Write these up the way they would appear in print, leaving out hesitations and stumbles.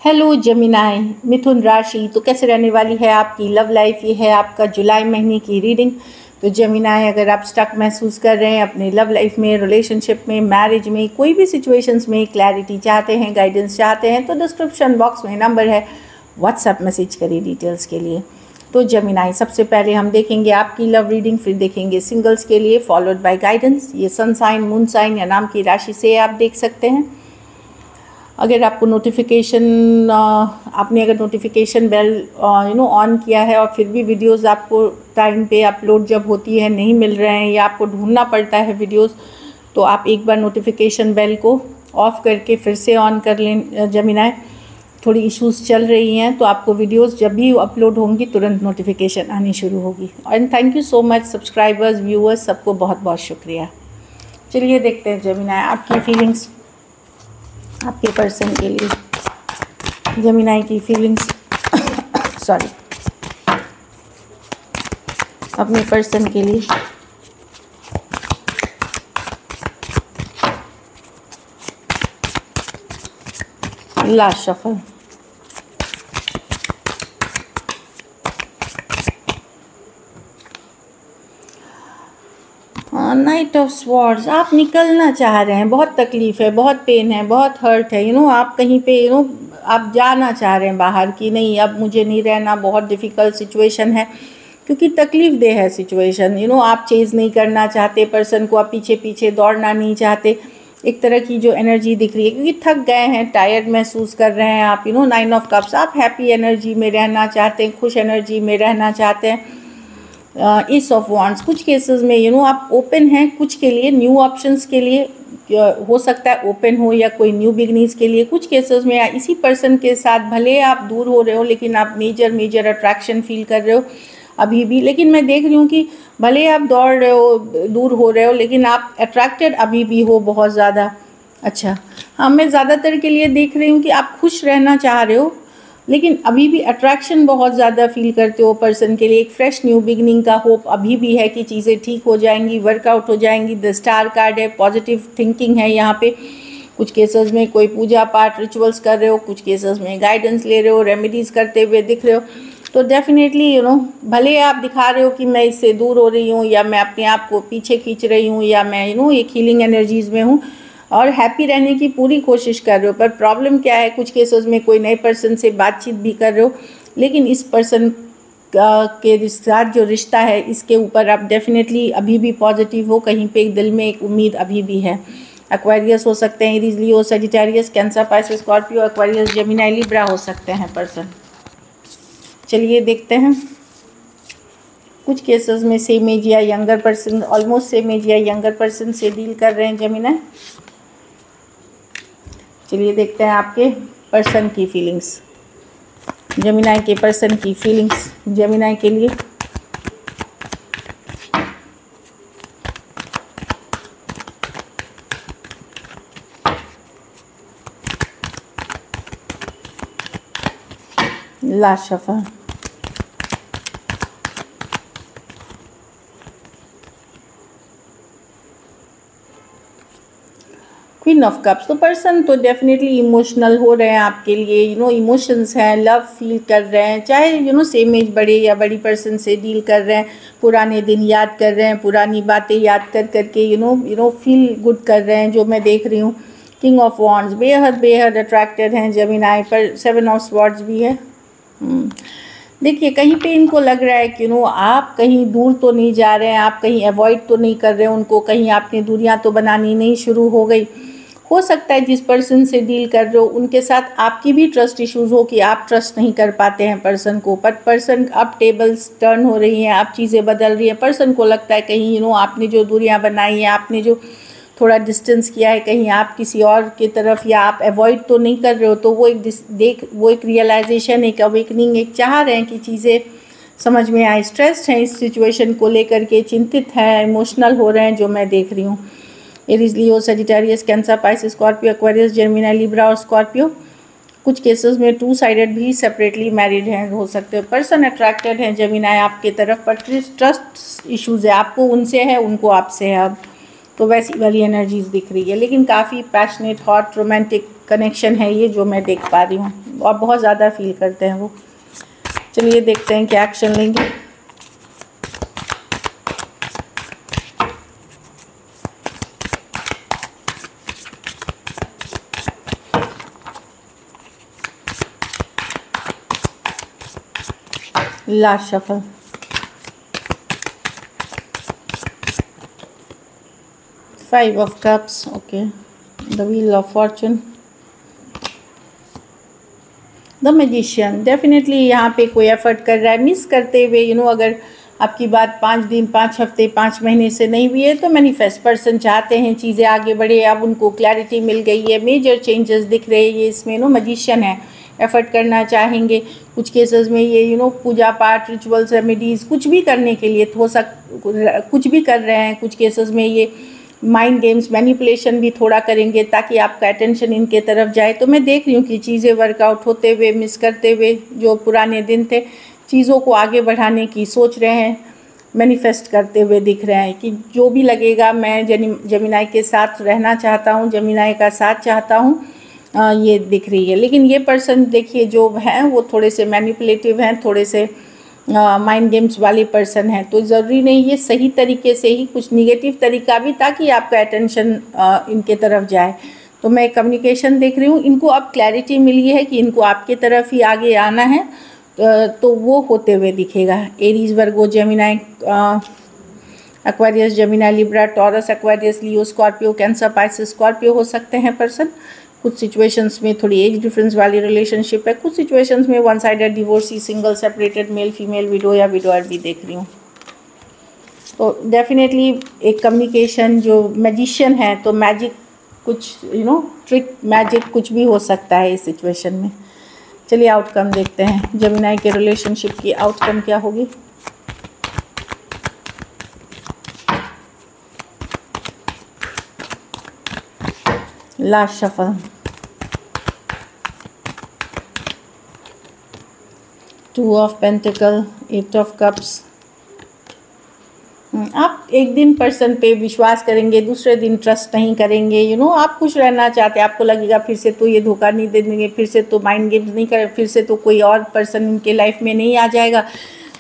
Hello जमिनाई, मिथुन राशि। तो कैसे रहने वाली है आपकी लव लाइफ? ये है आपका जुलाई महीने की रीडिंग। तो जमिनाई, अगर आप स्टक महसूस कर रहे हैं अपने लव लाइफ में, रिलेशनशिप में, मैरिज में, कोई भी सिचुएशंस में क्लैरिटी चाहते हैं, गाइडेंस चाहते हैं, तो डिस्क्रिप्शन बॉक्स में नंबर है, व्हाट्सएप मैसेज करिए डिटेल्स के लिए। तो जमिनाई, सबसे पहले हम देखेंगे आपकी लव रीडिंग, फिर देखेंगे सिंगल्स के लिए, फॉलोड बाय गाइडेंस। ये सन साइन, मून साइन या नाम की राशि से आप देख सकते हैं। अगर आपको नोटिफिकेशन आपने अगर नोटिफिकेशन बेल ऑन किया है और फिर भी वीडियोस आपको टाइम पे अपलोड जब होती है नहीं मिल रहे हैं या आपको ढूंढना पड़ता है वीडियोस, तो आप एक बार नोटिफिकेशन बेल को ऑफ करके फिर से ऑन कर लें जमिनाई। थोड़ी इश्यूज चल रही हैं तो आपको वीडियोस जब भी अपलोड होंगी तुरंत नोटिफिकेशन आनी शुरू होगी। And thank you so much subscribers, viewers, सबको बहुत बहुत शुक्रिया। चलिए देखते हैं जमिनाई आपकी फीलिंग्स, आपके पर्सन के लिए। जमिनाई की फीलिंग्स सॉरी अपने पर्सन के लिए। Last shuffle. Night of swords. आप निकलना चाह रहे हैं, बहुत तकलीफ़ है, बहुत पेन है, बहुत हर्ट है, आप कहीं पे आप जाना चाह रहे हैं बाहर की, नहीं अब मुझे नहीं रहना, बहुत डिफ़िकल्ट सिचुएशन है क्योंकि तकलीफ़ दे है सिचुएशन। आप चेज़ नहीं करना चाहते पर्सन को, आप पीछे पीछे दौड़ना नहीं चाहते। एक तरह की जो एनर्जी दिख रही है क्योंकि थक गए हैं, टायर्ड महसूस कर रहे हैं आप। नाइन ऑफ कप्स, आप हैप्पी एनर्जी में रहना चाहते हैं, खुश एनर्जी में रहना चाहते हैं। एस ऑफ वॉन्ड्स, कुछ केसेस में आप ओपन हैं कुछ के लिए, न्यू ऑप्शंस के लिए हो सकता है ओपन हो, या कोई न्यू बिगनिंग्स के लिए। कुछ केसेस में या इसी पर्सन के साथ भले आप दूर हो रहे हो लेकिन आप मेजर अट्रैक्शन फील कर रहे हो अभी भी। लेकिन मैं देख रही हूँ कि भले आप दौड़ रहे हो, दूर हो रहे हो, लेकिन आप अट्रैक्टेड अभी भी हो बहुत ज़्यादा। अच्छा हाँ, मैं ज़्यादातर के लिए देख रही हूँ कि आप खुश रहना चाह रहे हो लेकिन अभी भी अट्रैक्शन बहुत ज़्यादा फील करते हो पर्सन के लिए। एक फ्रेश न्यू बिगनिंग का होप अभी भी है कि चीज़ें ठीक हो जाएंगी, वर्कआउट हो जाएंगी। द स्टार कार्ड है, पॉजिटिव थिंकिंग है यहाँ पे। कुछ केसेस में कोई पूजा पाठ रिचुअल्स कर रहे हो, कुछ केसेस में गाइडेंस ले रहे हो, रेमेडीज़ करते हुए दिख रहे हो। तो डेफिनेटली भले आप दिखा रहे हो कि मैं इससे दूर हो रही हूँ या मैं अपने आप को पीछे खींच रही हूँ या मैं एक हीलिंग एनर्जीज़ में हूँ और हैप्पी रहने की पूरी कोशिश कर रहे हो, पर प्रॉब्लम क्या है, कुछ केसेस में कोई नए पर्सन से बातचीत भी कर रहे हो लेकिन इस पर्सन के साथ जो रिश्ता है इसके ऊपर आप डेफिनेटली अभी भी पॉजिटिव हो, कहीं पे दिल में एक उम्मीद अभी भी है। एक्वेरियस हो सकते हैं, Aries, Leo, Sagittarius, Cancer, Pisces, Scorpio, Aquarius, Gemini, Libra हो सकते हैं पर्सन। चलिए देखते हैं। कुछ केसेस में सेम एज या younger person, almost same age या यंगर पर्सन से डील कर रहे हैं जेमिनी। चलिए देखते हैं आपके पर्सन की फीलिंग्स, जेमिनी के पर्सन की फीलिंग्स जेमिनी के लिए। Last shuffle. Queen of cups. तो पर्सन तो डेफिनेटली इमोशनल हो रहे हैं आपके लिए, इमोशंस हैं, लव फील कर रहे हैं, चाहे सेम एज बड़े या बड़ी पर्सन से डील कर रहे हैं, पुराने दिन याद कर रहे हैं, पुरानी बातें याद कर करके फील गुड कर रहे हैं, जो मैं देख रही हूँ। किंग ऑफ वॉन्ड्स, बेहद अट्रैक्टेड हैं जेमिनी पर। सेवन ऑफ स्वॉर्ड्स भी है। देखिए कहीं पे इनको लग रहा है कि आप कहीं दूर तो नहीं जा रहे हैं, आप कहीं अवॉइड तो नहीं कर रहे हैं उनको, कहीं आपने दूरियां तो बनानी नहीं शुरू हो गई। हो सकता है जिस पर्सन से डील कर रहे हो उनके साथ आपकी भी ट्रस्ट इश्यूज हो कि आप ट्रस्ट नहीं कर पाते हैं पर्सन को, पर पर्सन अब टेबल्स टर्न हो रही हैं, आप चीज़ें बदल रही हैं। पर्सन को लगता है कहीं आपने जो दूरियां बनाई हैं, आपने जो थोड़ा डिस्टेंस किया है, कहीं आप किसी और की तरफ या आप अवॉइड तो नहीं कर रहे हो। तो वो एक रियलाइजेशन, एक अवेकनिंग, एक चाह रहे हैं कि चीज़ें समझ में आए। स्ट्रेस्ड हैं इस सिचुएशन को लेकर के, चिंतित हैं, इमोशनल हो रहे हैं, जो मैं देख रही हूँ। Aries, Leo, Sagittarius, Cancer, Pisces, Scorpio, Aquarius, Gemini, Libra और स्कॉर्पियो। कुछ केसेस में टू साइडेड भी सेपरेटली मैरिड हैं, हो सकते हो। पर्सन अट्रैक्टेड हैं जेमिनी आपके तरफ, पर ट्रस्ट इश्यूज़ है, आपको उनसे है, उनको आपसे है। अब तो वैसी वाली एनर्जीज दिख रही है, लेकिन काफ़ी पैशनेट, हॉट, रोमांटिक कनेक्शन है ये, जो मैं देख पा रही हूँ। और बहुत ज़्यादा फील करते हैं वो। चलिए देखते हैं क्या एक्शन लेंगे। Last shuffle, five of cups, okay, the wheel of Fortune, the magician. Definitely यहाँ पे कोई एफर्ट कर रहा है मिस करते हुए, अगर आपकी बात 5 दिन, 5 हफ्ते, 5 महीने से नहीं हुई है तो मैनिफेस्ट पर्सन चाहते हैं चीज़ें आगे बढ़े। अब उनको क्लैरिटी मिल गई है, मेजर चेंजेस दिख रहे हैं, ये इसमें मैजिशियन है, एफर्ट करना चाहेंगे। कुछ केसेस में ये पूजा पाठ, रिचुअल्स, रेमेडीज़ कुछ भी करने के लिए कुछ भी कर रहे हैं। कुछ केसेस में ये माइंड गेम्स, मैनिपुलेशन भी थोड़ा करेंगे ताकि आपका अटेंशन इनके तरफ जाए। तो मैं देख रही हूँ कि चीज़ें वर्कआउट होते हुए, मिस करते हुए, जो पुराने दिन थे, चीज़ों को आगे बढ़ाने की सोच रहे हैं, मैनिफेस्ट करते हुए दिख रहे हैं कि जो भी लगेगा मैं जेमिनाई के साथ रहना चाहता हूँ, जेमिनाई का साथ चाहता हूँ, ये दिख रही है। लेकिन ये पर्सन देखिए जो हैं वो थोड़े से मैनिपुलेटिव हैं, थोड़े से माइंड गेम्स वाले पर्सन हैं। तो ज़रूरी नहीं ये सही तरीके से ही, कुछ निगेटिव तरीका भी ताकि आपका अटेंशन इनके तरफ जाए। तो मैं कम्युनिकेशन देख रही हूँ, इनको अब क्लैरिटी मिली है कि इनको आपके तरफ ही आगे आना है, तो वो होते हुए दिखेगा। Aries, Virgo, Gemini, Aquarius, Gemini, Libra, Taurus, Aquarius, Leo, Scorpio, Cancer, Pisces, Scorpio हो सकते हैं पर्सन। कुछ सिचुएशंस में थोड़ी एज डिफरेंस वाली रिलेशनशिप है, कुछ सिचुएशंस में one sided, divorcee, single, separated, male female, window या विडोअर भी देख रही हूँ। तो डेफिनेटली एक कम्युनिकेशन, जो मैजिशियन है तो मैजिक कुछ ट्रिक, मैजिक कुछ भी हो सकता है इस सिचुएशन में। चलिए आउटकम देखते हैं, जेमिनाई के रिलेशनशिप की आउटकम क्या होगी। Last shuffle, two of pentacle, 8 of cups. आप एक दिन पर्सन पे विश्वास करेंगे, दूसरे दिन ट्रस्ट नहीं करेंगे। आप खुश रहना चाहते हैं, आपको लगेगा फिर से तो ये धोखा नहीं दे देंगे, फिर से तो माइंड गेम्स नहीं कर, फिर से तो कोई और पर्सन इनके लाइफ में नहीं आ जाएगा।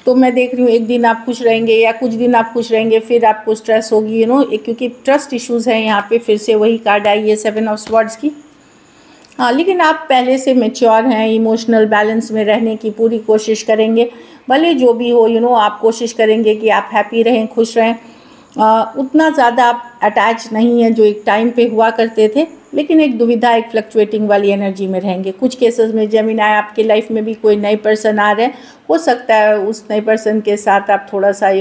तो मैं देख रही हूँ एक दिन आप खुश रहेंगे या कुछ दिन आप खुश रहेंगे, फिर आपको स्ट्रेस होगी, क्योंकि ट्रस्ट इश्यूज़ हैं यहाँ पे। फिर से वही कार्ड आई है, 7 ऑफ स्वॉर्ड्स की। हाँ, लेकिन आप पहले से मैच्योर हैं, इमोशनल बैलेंस में रहने की पूरी कोशिश करेंगे। भले जो भी हो, आप कोशिश करेंगे कि आप हैप्पी रहें, खुश रहें। उतना ज़्यादा आप अटैच नहीं हैं जो एक टाइम पे हुआ करते थे, लेकिन एक दुविधा, एक फ्लक्चुएटिंग वाली एनर्जी में रहेंगे। कुछ केसेस में जेमिनाई आपके लाइफ में भी कोई नए पर्सन आ रहे हैं, हो सकता है उस नए पर्सन के साथ आप थोड़ा सा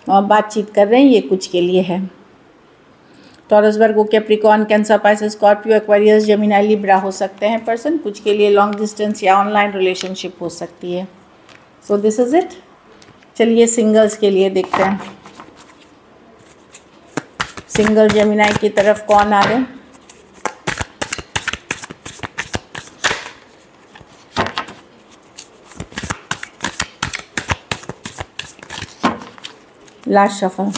बातचीत कर रहे हैं, ये कुछ के लिए है। Taurus, Virgo, Capricorn, Cancer, Pisces, Scorpio, Aquarius, Gemini, Libra हो सकते हैं पर्सन। कुछ के लिए लॉन्ग डिस्टेंस या ऑनलाइन रिलेशनशिप हो सकती है। So this is it. चलिए सिंगल्स के लिए देखते हैं, सिंगल जेमिनाई की तरफ कौन आ रहे हैं। Last shuffle,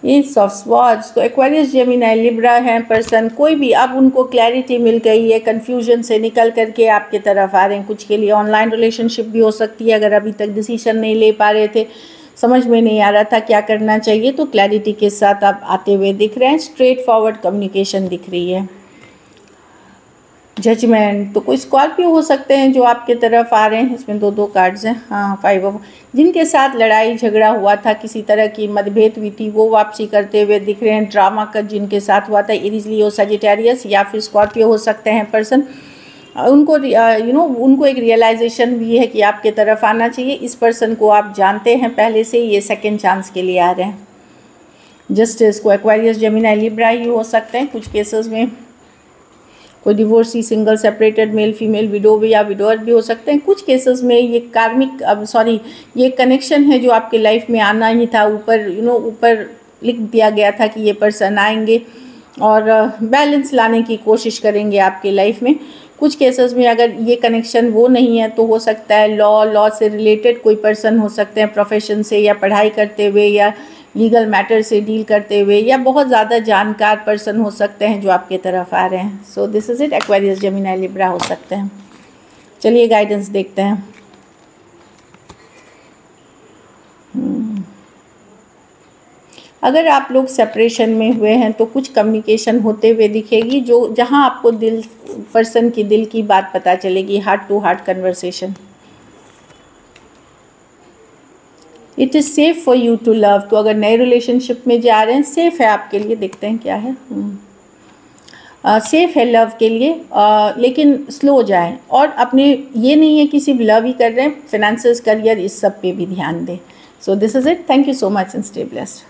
S of swords. तो एक्वेरियस, जेमिनाई, लिब्रा हैं पर्सन, कोई भी अब उनको क्लैरिटी मिल गई है, कन्फ्यूजन से निकल करके आपके तरफ आ रहे हैं। कुछ के लिए ऑनलाइन रिलेशनशिप भी हो सकती है, अगर अभी तक डिसीजन नहीं ले पा रहे थे, समझ में नहीं आ रहा था क्या करना चाहिए, तो क्लैरिटी के साथ आप आते हुए दिख रहे हैं। स्ट्रेट फॉरवर्ड कम्युनिकेशन दिख रही है। जजमेंट, तो कोई स्कॉर्पियो हो सकते हैं जो आपके तरफ आ रहे हैं। इसमें दो कार्ड्स हैं। हाँ, 5 ऑफ, जिनके साथ लड़ाई झगड़ा हुआ था, किसी तरह की मतभेद हुई थी, वो वापसी करते हुए दिख रहे हैं। ड्रामा का जिनके साथ हुआ था, एरीज, लियो, सजिटेरियस या फिर स्कॉर्पियो हो सकते हैं पर्सन। उनको उनको एक रियलाइजेशन भी है कि आपके तरफ आना चाहिए। इस पर्सन को आप जानते हैं पहले से, ये सेकेंड चांस के लिए आ रहे हैं। जस्टिस को एक्वेरियस, जेमिनाई, लिब्रा ही हो सकते हैं। कुछ केसेस में कोई divorcee, single, separated, male female, window भी या विडोअर भी हो सकते हैं। कुछ केसेस में ये कार्मिक ये कनेक्शन है जो आपके लाइफ में आना ही था। ऊपर लिख दिया गया था कि ये पर्सन आएंगे और बैलेंस लाने की कोशिश करेंगे आपके लाइफ में। कुछ केसेस में अगर ये कनेक्शन वो नहीं है तो हो सकता है लॉ से रिलेटेड कोई पर्सन हो सकते हैं, प्रोफेशन से या पढ़ाई करते हुए या लीगल मैटर से डील करते हुए, या बहुत ज़्यादा जानकार पर्सन हो सकते हैं जो आपके तरफ आ रहे हैं। सो this is it, Aquarius, Gemini, Libra हो सकते हैं। चलिए गाइडेंस देखते हैं। अगर आप लोग सेपरेशन में हुए हैं तो कुछ कम्युनिकेशन होते हुए दिखेगी, जो जहां आपको पर्सन की दिल की बात पता चलेगी, heart to heart conversation. It is safe for you to love, तो अगर नए रिलेशनशिप में जा रहे हैं, सेफ़ है आपके लिए। देखते हैं क्या है। सेफ़ है लव के लिए, लेकिन स्लो जाएं। और अपने ये नहीं है कि सिर्फ लव ही कर रहे हैं, फाइनेंसेस, करियर, इस सब पे भी ध्यान दें। सो this is it, thank you so much and stay blessed.